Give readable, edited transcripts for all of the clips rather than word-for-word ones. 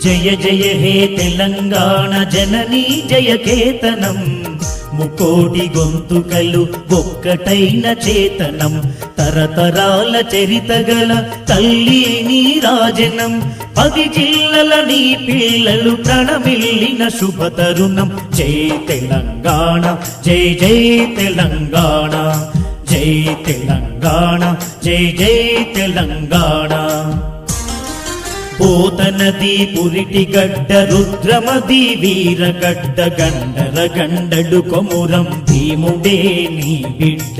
జయ జయ హే తెలంగాణ జననీ జయకేతనం, ముకోటి గొంతుకలు ఒక్కటైన చేతనం, తరతరాల చరితగల తల్లి నీ రాజనం, 10 జిల్లల నీ పిల్లలు ప్రణమిల్లిన శుభతరుణం. జై తెలంగాణ జై జై తెలంగాణ, జై తెలంగాణ జై జై తెలంగాణ. పోతనది పురిటి గడ్డ రుద్రమది వీరగడ్డ, గండర గండడు కొమురం భీముడే నీ బిడ్డ.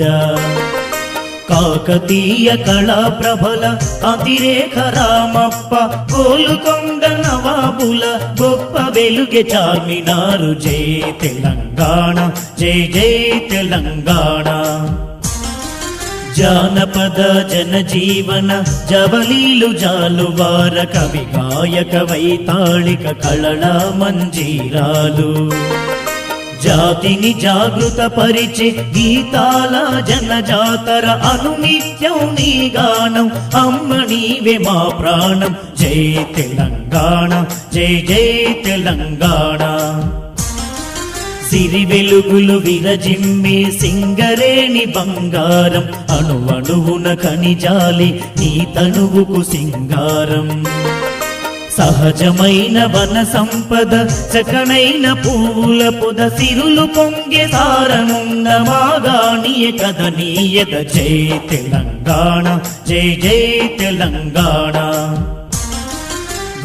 కాకతీయ కళా ప్రభల అతిరేక రామప్ప, గోలుకొండ నవాబుల గొప్ప వెలుగే చార్మినారు. జై తెలంగాణ జై జై తెలంగాణ. జానపద జనజీవన జవలీలు జాలువార, కవి గాయక వైతాళిక కళల మంజీరాలు, జాతిని జాగృత పరిచే గీతాల జనజాతర, అనునిత్యం నీ గానం అమ్మ నీవే మా ప్రాణం. జై తెలంగాణ జై జై తెలంగాణ. సిరి వెలుగులు విరజిమ్మే సింగరేణి బంగారం, అణువణువున ఖనిజాలి నీ తనువుకు సింగారం. సహజమైన వన సంపద చకనైన పూల పొద, సిరులు పొంగే సారమున్న మాగాణియ కథనీయత. జై తెలంగాణ జై జై తెలంగాణ.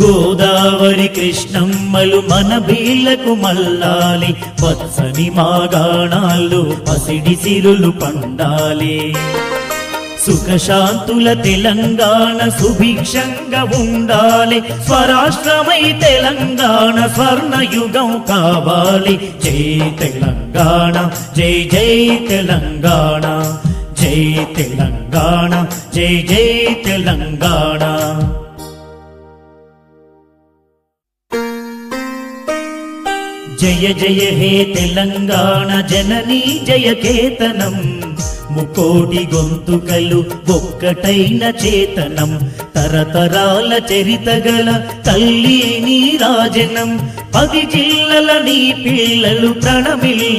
గోదావరి కృష్ణమ్మలు మన బీళ్లకు మల్లాలి, పచ్చని మాగాణాలు పసిడి సిరులు పండాలి. సుఖశాంతుల తెలంగాణ సుభిక్షంగా ఉండాలి, స్వరాష్ట్రమై తెలంగాణ స్వర్ణయుగం కావాలి. జై తెలంగాణ జై జై తెలంగాణ, జై తెలంగాణ జై జై తెలంగాణ. జయ జయ హే తెలంగాణ జననీ జయకేతనం, ముకోటి గొంతుకలు ఒక్కటైన చేతనం, తరతరాల చరితగల తల్లి నీ రాజనం, 10 జిల్లల నీ పిల్లలు ప్రణమిల్లి